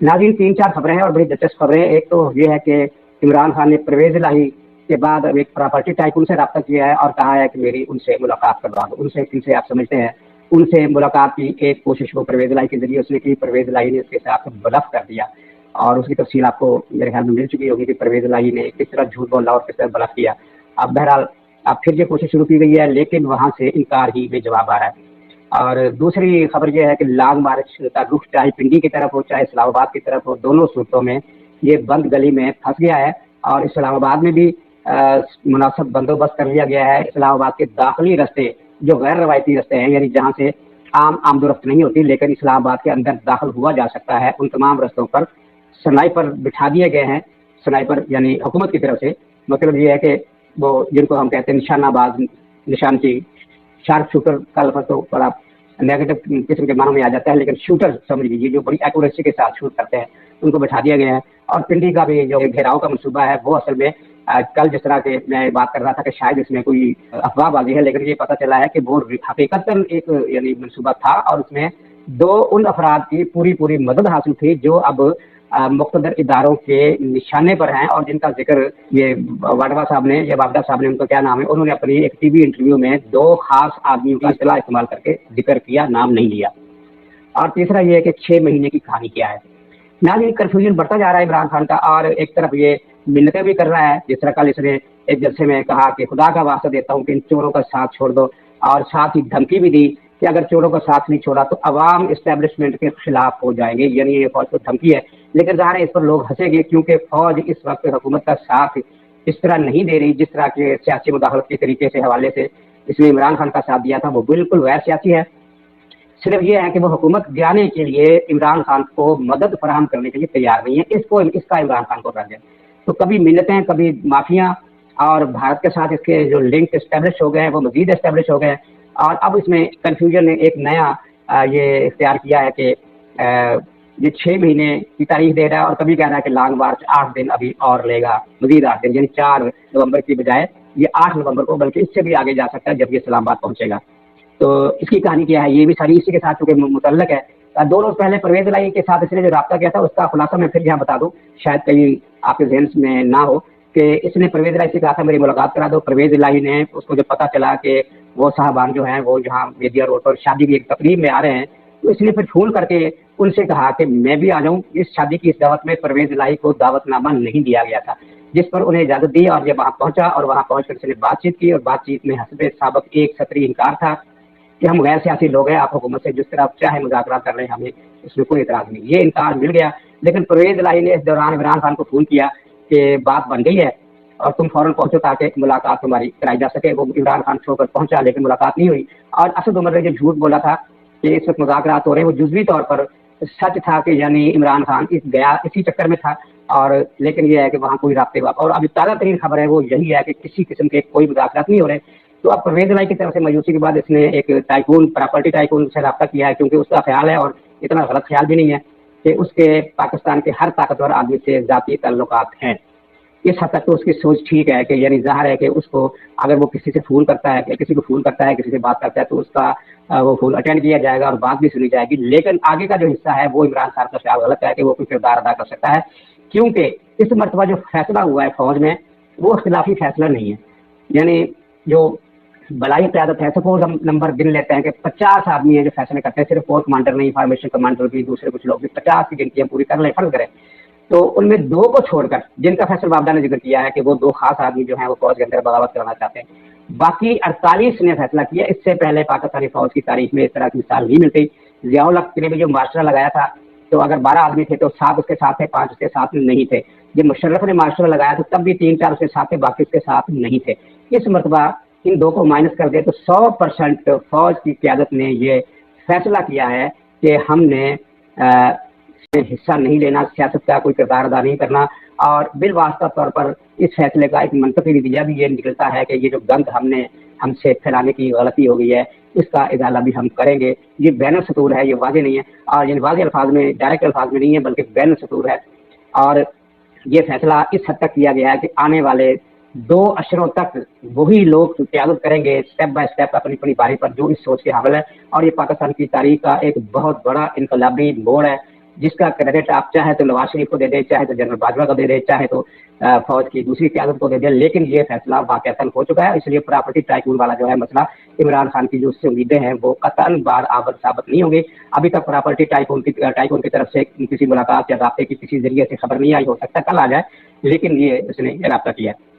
नाज़रीन, 3-4 खबरें हैं और बड़ी दिलचस्प खबरें। एक तो ये है कि इमरान खान ने परवेज़ इलाही के बाद अब एक प्रॉपर्टी टाइकून से रब्ता किया है और कहा है कि मेरी उनसे मुलाकात करवा दो। उनसे किनसे आप समझते हैं? उनसे मुलाकात की एक कोशिश वो परवेज़ इलाही के ज़रिए उसने की। परवेज़ इलाही ने उसके साथ ब्लफ कर दिया और उसकी तफसील आपको मेरे ख्याल में मिल चुकी होगी कि परवेज़ इलाही ने किस तरह झूठ बोला और किस तरह ब्लफ किया। अब बहरहाल अब फिर ये कोशिश शुरू की गई है, लेकिन वहाँ से इनकार ही में जवाब आ रहा है। और दूसरी खबर यह है कि लॉन्ग मार्च का रुख चाहे पिंडी की तरफ हो चाहे इस्लामाबाद की तरफ हो, दोनों सूरतों में ये बंद गली में फंस गया है। और इस्लामाबाद में भी मुनासिब बंदोबस्त कर लिया गया है। इस्लामाबाद के दाखिली रास्ते जो गैर रवायती रास्ते हैं, यानी जहाँ से आम आमदोरफ्त नहीं होती लेकिन इस्लामाबाद के अंदर दाखिल हुआ जा सकता है, उन तमाम रास्तों पर स्नाइपर बिठा दिए गए हैं। स्नाइपर यानी हुकूमत की तरफ से, मतलब ये है कि वो जिनको हम कहते हैं निशानाबाज, निशान की शार्प शूटर का लफ्ज़ तो बड़ा नेगेटिव किस्म के मानों में आ जाता है, लेकिन शूटर समझ लीजिए जो बड़ी एक्यूरेसी के साथ शूट करते हैं, उनको बैठा दिया गया है। और पिंडी का भी जो घेराव का मनसूबा है वो असल में कल जिस तरह के मैं बात कर रहा था कि शायद इसमें कोई अफवाहबाजी है, लेकिन ये पता चला है कि वो हकीकतन एक यानी मनसूबा था और उसमें 2 उन अफराद की पूरी मदद हासिल थी जो अब मुख्तदर इदारों के निशाने पर हैं और जिनका जिक्र ये वाडवा साहब ने या वाबदा साहब ने, उनका क्या नाम है, उन्होंने अपनी एक टीवी इंटरव्यू में 2 खास आदमियों का इस्तेलाह इस्तेमाल करके जिक्र किया, नाम नहीं लिया। और तीसरा ये है कि 6 महीने की कहानी क्या है। नाज़रीन, कन्फ्यूजन बढ़ता जा रहा है इमरान खान का और एक तरफ ये मिन्नतें भी कर रहा है, जिस तरह कल इसने एक जलसे में कहा कि खुदा का वास्ता देता हूँ कि इन चोरों का साथ छोड़ दो, और साथ ही धमकी भी दी कि अगर चोरों का साथ नहीं छोड़ा तो अवाम इस्टेब्लिशमेंट के खिलाफ हो जाएंगे, यानी ये फौज को धमकी है। लेकिन ज़ाहिर है इस पर लोग हंसेंगे क्योंकि फौज इस वक्त हुकूमत का साथ इस तरह नहीं दे रही जिस तरह के सियासी मुदाखलत के तरीके से हवाले से इसमें इमरान खान का साथ दिया था, वो बिल्कुल गैर सियासी है। सिर्फ ये है कि वो हुकूमत गिराने के लिए इमरान खान को मदद फराहम करने के लिए तैयार नहीं है। इसका इमरान खान को रंग है। तो कभी मिन्नतें, कभी माफिया, और भारत के साथ इसके जो लिंक एस्टेब्लिश हो गए हैं वो मजीद एस्टेब्लिश हो गए हैं। और अब इसमें कन्फ्यूजन ने एक नया ये इख्तियार किया है कि ये 6 महीने की तारीख दे रहा है और कभी कह रहा है कि लॉन्ग मार्च 8 दिन अभी और लेगा, मजीद 8 दिन, यानी 4 नवंबर की बजाय ये 8 नवंबर को, बल्कि इससे भी आगे जा सकता है जब ये इस्लामाबाद पहुंचेगा। तो इसकी कहानी क्या है, ये भी सारी इसी के साथ चूंकि मुतल्लक है। 2 रोज पहले परवेज इलाही के साथ इसने जो रब्ता किया था उसका खुलासा मैं फिर यहाँ बता दूं, शायद कहीं आपके ज़हन में ना हो, कि इसने परवेज इलाही से कहा था मेरी मुलाकात करा दो। परवेज इलाही ने उसको जब पता चला कि वो साहबान जो हैं वो जहाँ मेदिया रोड पर शादी की एक तकरीब में आ रहे हैं, तो इसने फिर फोन करके उनसे कहा कि मैं भी आ जाऊँ इस शादी की। इस दावत में परवेज इलाही को दावतनामा नहीं दिया गया था, जिस पर उन्हें इजाज़त दी और जब वहाँ पहुंचा और वहाँ पहुंचकर इसने बातचीत की और बातचीत में हस्बे साबक एक सतरी इनकार था कि हम गैर सियासी लोग हैं, आप हुकूमत से जिस तरह चाहे मुज़ाकरा कर रहे हैं, हमें इसमें कोई इतराज़ नहीं। ये इनकार मिल गया, लेकिन परवेज इलाही ने इस दौरान इमरान खान को फ़ोन किया कि बात बन गई है और तुम फौरन पहुंचो ताकि मुलाकात तुम्हारी कराई जा सके। वो इमरान खान छोड़कर पहुंचा लेकिन मुलाकात नहीं हुई। और असद उमर ने जो झूठ बोला था कि इस वक्त मुज़ाकरात हो रहे हैं, वो जुज़वी तौर पर सच था कि यानी इमरान खान गया इसी चक्कर में था। और लेकिन ये है कि वहाँ कोई राब्ते वापस, और अभी ताज़ा तरीन खबर है वो यही है कि किसी किस्म के कोई मुज़ाकरात नहीं हो रहे। तो अब परवेज इलाही की तरफ से मायूसी के बाद इसने एक टाइकून, प्रॉपर्टी टाइकून से रब्ता किया है, क्योंकि उसका ख्याल है, और इतना गलत ख्याल भी नहीं है, कि उसके पाकिस्तान के हर ताकतवर आदमी से ज़ाती ताल्लुकात हैं। इस हद तक तो उसकी सोच ठीक है कि यानी ज़ाहिर है कि उसको अगर वो किसी से फ़ोन करता है या किसी को फ़ोन करता है, किसी से बात करता है, तो उसका वो फ़ोन अटेंड किया जाएगा और बात भी सुनी जाएगी। लेकिन आगे का जो हिस्सा है वो इमरान खान का ख्याल गलत है कि वो कोई किरदार अदा कर सकता है, क्योंकि इस मरतबा जो फैसला हुआ है फौज में वो इख्तिलाफी फैसला नहीं है। यानी जो बलाई क़यादत है, सपोज हम नंबर गिन लेते हैं कि 50 आदमी है जो फैसले करते हैं, सिर्फ कोर कमांडर नहीं, फॉर्मेशन कमांडर भी, दूसरे कुछ लोग भी, 50 की गिनती हम पूरी कर लें, फर्ज करें, तो उनमें 2 को छोड़कर, जिनका फैसल बाबदा ने जिक्र किया है कि वो 2 खास आदमी जो हैं वो फौज के अंदर बगावत कराना चाहते हैं, बाकी 48 ने फैसला किया। इससे पहले पाकिस्तानी फौज की तारीख में इस तरह की मिसाल नहीं मिलती। ज़ियाउल हक ने भी जो मार्शल लगाया था, तो अगर 12 आदमी थे तो 7 उसके साथ थे, 5 उसके साथ नहीं थे। जब मुशर्रफ ने मार्शल लगाया तो तब भी 3-4 उसके साथ थे, बाकी उसके साथ नहीं थे। इस मरतबा इन 2 को माइनस कर दे तो 100% फौज की क़यादत ने ये फैसला किया है कि हमने हिस्सा नहीं लेना, सियासत का कोई किरदार अदा नहीं करना। और बिलवास्ता तौर पर इस फैसले का एक मंतकी नतीजा भी ये निकलता है कि ये जो गंद हमसे फैलाने की गलती हो गई है, इसका इजाला भी हम करेंगे। ये बैन सतूर है, ये वाज़ेह नहीं है, और ये वाज़ेह अल्फाज में, डायरेक्ट अल्फाज में नहीं है, बल्कि बैन सतूर है। और ये फैसला इस हद तक किया गया है कि आने वाले 2 अशरों तक वही लोग क़यादत करेंगे स्टेप बाय स्टेप अपनी अपनी बारी पर जो इस सोच के हामिल है। और ये पाकिस्तान की तारीख का एक बहुत बड़ा इनकलाबी मोड़ है, جس کا کریڈٹ آپ چاہے تو نواز شریف کو دے دیں, چاہے تو جنرل باجوہ کو دے دیں, چاہے تو فوج کی دوسری قیادت کو دے دیں, لیکن یہ فیصلہ واقعتاً ہو چکا ہے. اس لیے پراپرٹی ٹائکون والا جو ہے مسئلہ, عمران خان کی جو اس سے امیدیں ہیں وہ قطعاً بار آبد ثابت نہیں ہوں گی. ابھی تک پراپرٹی ٹائکون کی طرف سے کسی ملاقات یا رابطے کی کسی ذریعے سے خبر نہیں آئی, ہو سکتا کل آ جائے, لیکن یہ اس نے رابطہ کیا ہے.